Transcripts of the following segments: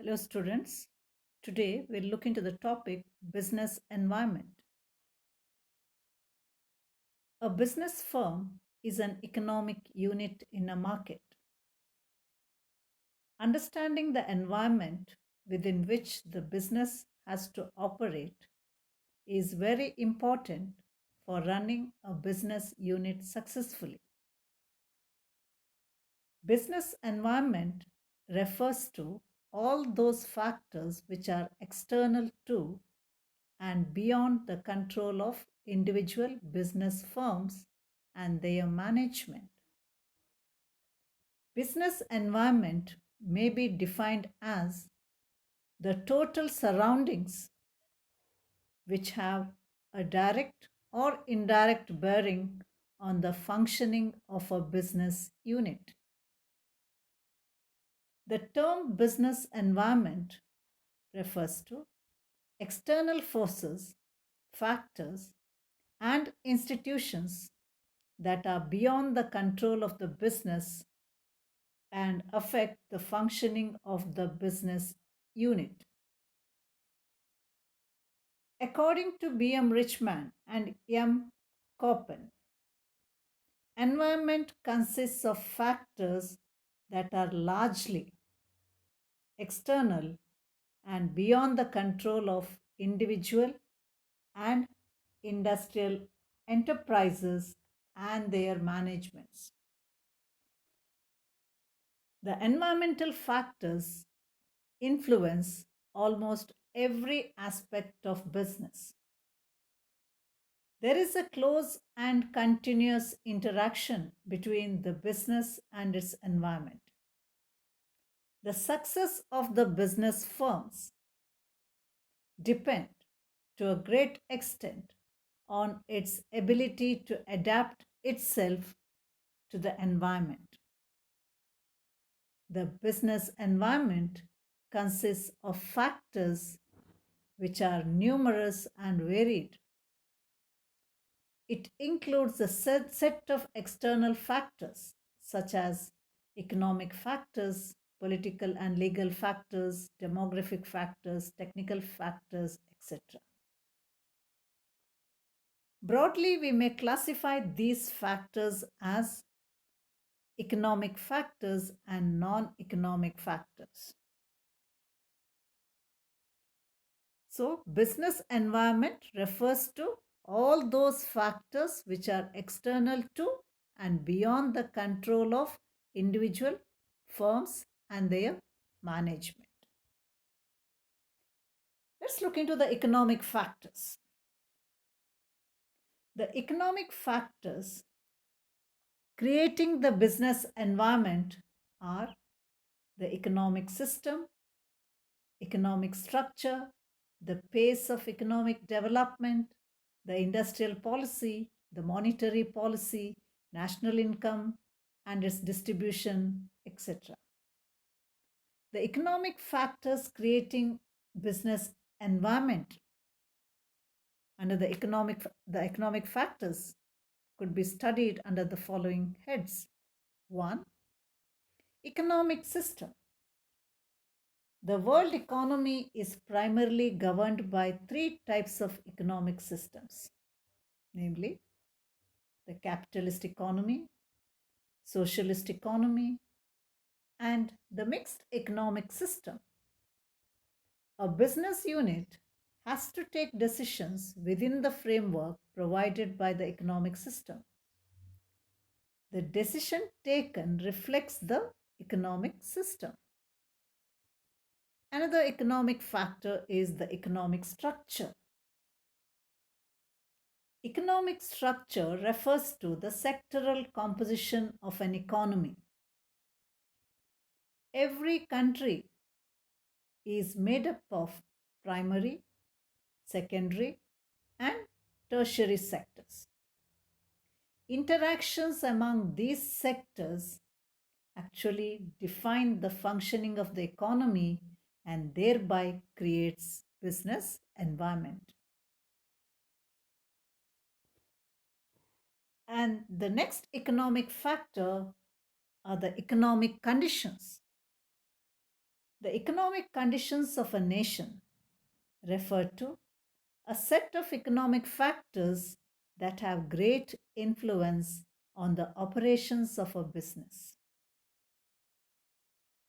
Hello, students. Today we'll look into the topic business environment. A business firm is an economic unit in a market. Understanding the environment within which the business has to operate is very important for running a business unit successfully. Business environment refers to all those factors which are external to and beyond the control of individual business firms and their management. Business environment may be defined as the total surroundings which have a direct or indirect bearing on the functioning of a business unit. The term business environment refers to external forces, factors, and institutions that are beyond the control of the business and affect the functioning of the business unit. According to B.M. Richman and M. Coppen, environment consists of factors that are largely external and beyond the control of individual and industrial enterprises and their managements. The environmental factors influence almost every aspect of business. There is a close and continuous interaction between the business and its environment. The success of the business firms depend to a great extent on its ability to adapt itself to the environment. The business environment consists of factors which are numerous and varied. It includes a set of external factors such as economic factors, political and legal factors, demographic factors, technical factors, etc. Broadly, we may classify these factors as economic factors and non-economic factors. So, business environment refers to all those factors which are external to and beyond the control of individual firms and their management. Let's look into the economic factors. The economic factors creating the business environment are the economic system, economic structure, the pace of economic development, the industrial policy, the monetary policy, national income and its distribution, etc. The economic factors creating business environment under the economic factors could be studied under the following heads. 1. Economic system. The world economy is primarily governed by three types of economic systems, namely the capitalist economy, socialist economy, and the mixed economic system. A business unit has to take decisions within the framework provided by the economic system. The decision taken reflects the economic system. Another economic factor is the economic structure. Economic structure refers to the sectoral composition of an economy. Every country is made up of primary, secondary, and tertiary sectors. Interactions among these sectors actually define the functioning of the economy and thereby creates business environment. And the next economic factor are the economic conditions. The economic conditions of a nation refer to a set of economic factors that have great influence on the operations of a business.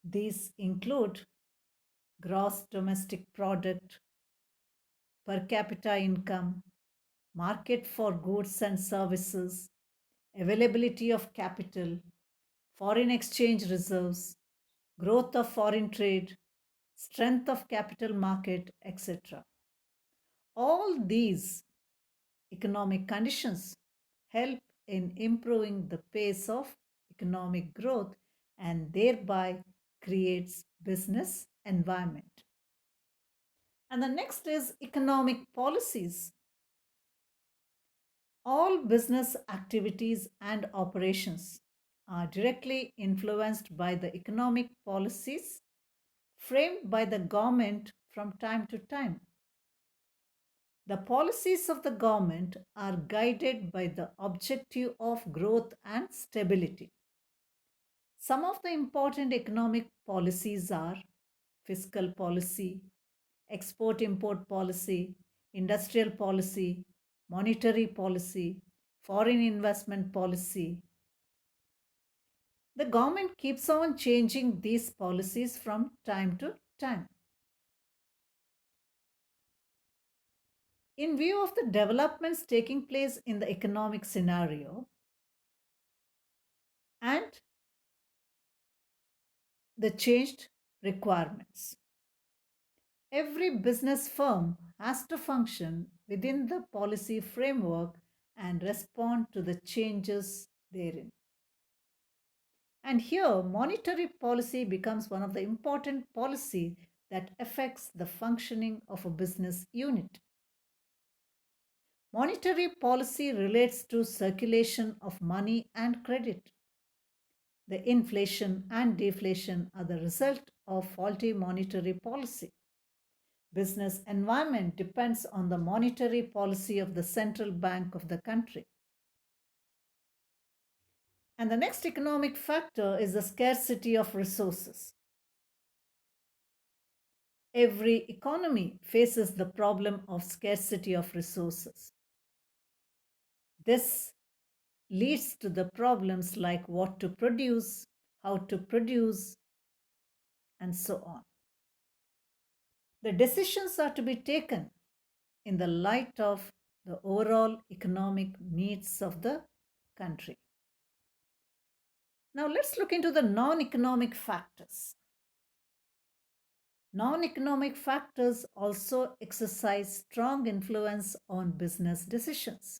These include gross domestic product, per capita income, market for goods and services, availability of capital, foreign exchange reserves, growth of foreign trade, strength of capital market, etc. All these economic conditions help in improving the pace of economic growth and thereby creates business environment. And the next is economic policies. All business activities and operations are directly influenced by the economic policies framed by the government from time to time. The policies of the government are guided by the objective of growth and stability. Some of the important economic policies are fiscal policy, export import policy, industrial policy, monetary policy, foreign investment policy. The government keeps on changing these policies from time to time. In view of the developments taking place in the economic scenario and the changed requirements, every business firm has to function within the policy framework and respond to the changes therein. And here, monetary policy becomes one of the important policy that affects the functioning of a business unit. Monetary policy relates to circulation of money and credit. The inflation and deflation are the result of faulty monetary policy. Business environment depends on the monetary policy of the central bank of the country. And the next economic factor is the scarcity of resources. Every economy faces the problem of scarcity of resources. This leads to the problems like what to produce, how to produce, and so on. The decisions are to be taken in the light of the overall economic needs of the country. Now let's look into the non-economic factors. Non-economic factors also exercise strong influence on business decisions.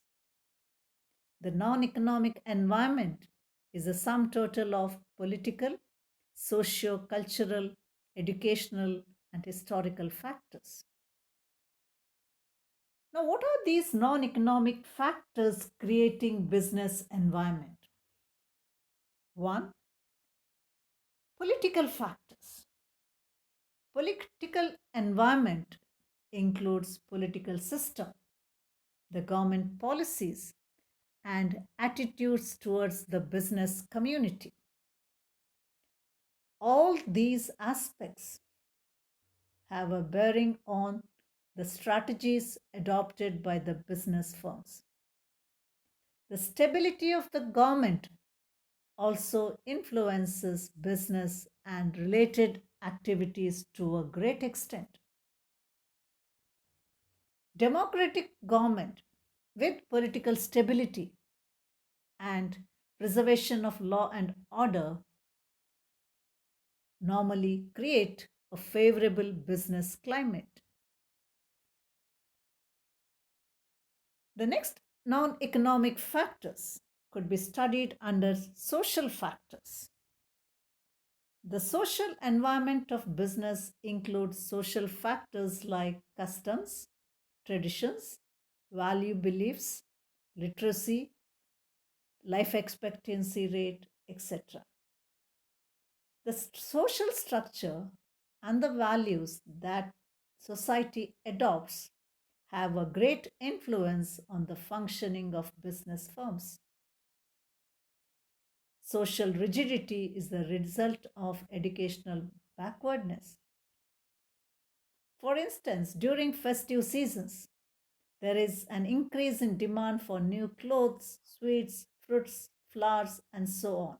The non-economic environment is a sum total of political, socio-cultural, educational, and historical factors. Now, what are these non-economic factors creating business environment? One, political factors. Political environment includes political system, the government policies, and attitudes towards the business community. All these aspects have a bearing on the strategies adopted by the business firms. The stability of the government also influences business and related activities to a great extent. Democratic government with political stability and preservation of law and order normally create a favorable business climate. The next non-economic factors could be studied under social factors. The social environment of business includes social factors like customs, traditions, value beliefs, literacy, life expectancy rate, etc. The social structure and the values that society adopts have a great influence on the functioning of business firms. Social rigidity is the result of educational backwardness. For instance, during festive seasons, there is an increase in demand for new clothes, sweets, fruits, flowers, and so on.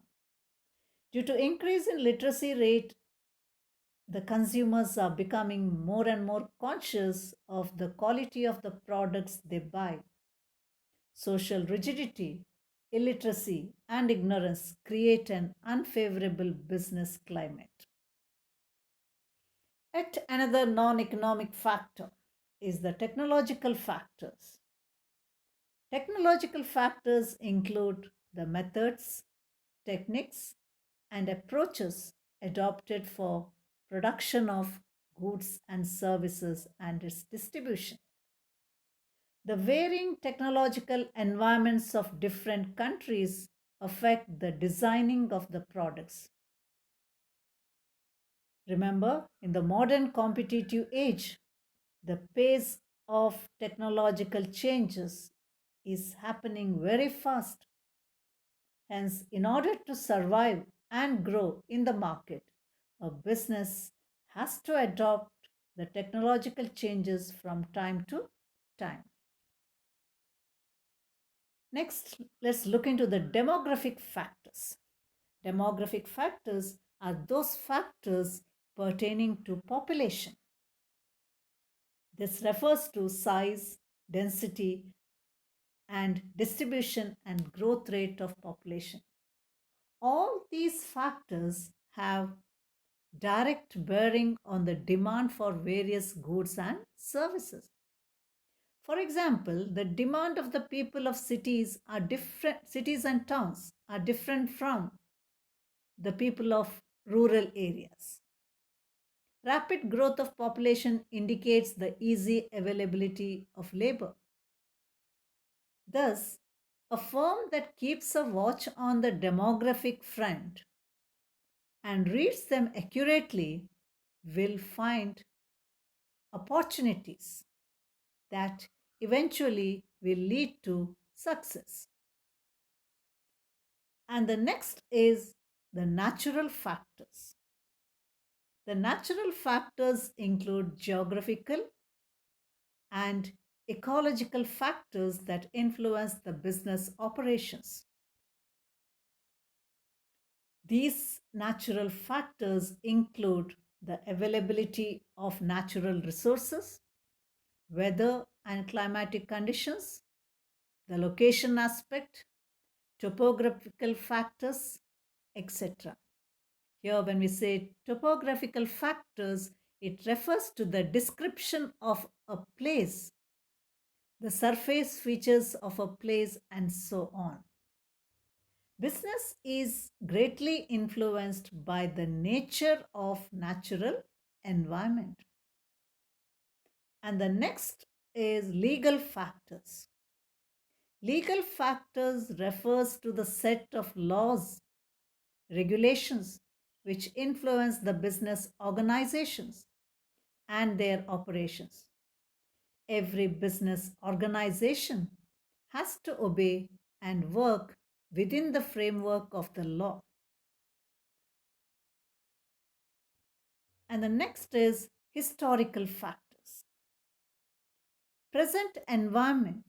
Due to increase in literacy rate, the consumers are becoming more and more conscious of the quality of the products they buy. Social rigidity, illiteracy, and ignorance create an unfavorable business climate. Yet another non economic factor is the technological factors. Technological factors include the methods, techniques, and approaches adopted for production of goods and services and its distribution. The varying technological environments of different countries affect the designing of the products. Remember, in the modern competitive age, the pace of technological changes is happening very fast. Hence, in order to survive and grow in the market, a business has to adopt the technological changes from time to time. Next, let's look into the demographic factors. Demographic factors are those factors pertaining to population. This refers to size, density, and distribution and growth rate of population. All these factors have direct bearing on the demand for various goods and services. For example, the demand of the people of cities and towns are different from the people of rural areas. Rapid growth of population indicates the easy availability of labor. Thus, a firm that keeps a watch on the demographic front and reads them accurately will find opportunities that eventually will lead to success. And the next is the natural factors. The natural factors include geographical and ecological factors that influence the business operations. These natural factors include the availability of natural resources, weather and climatic conditions, the location aspect, topographical factors, etc. Here, when we say topographical factors, it refers to the description of a place, the surface features of a place, and so on. Business is greatly influenced by the nature of natural environment. And the next is legal factors. Legal factors refers to the set of laws, regulations which influence the business organizations and their operations. Every business organization has to obey and work within the framework of the law. And the next is historical factors. Present environment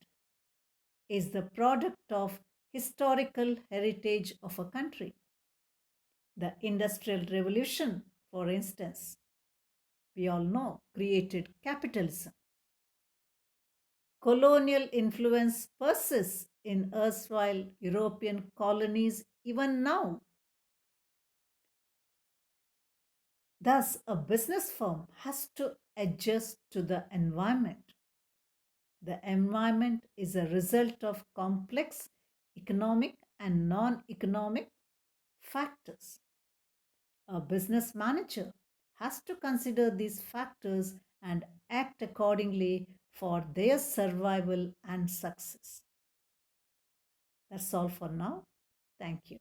is the product of historical heritage of a country. The Industrial Revolution, for instance, we all know, created capitalism. Colonial influence persists in erstwhile European colonies even now. Thus, a business firm has to adjust to the environment. The environment is a result of complex economic and non economic factors. A business manager has to consider these factors and act accordingly for their survival and success. That's all for now. Thank you.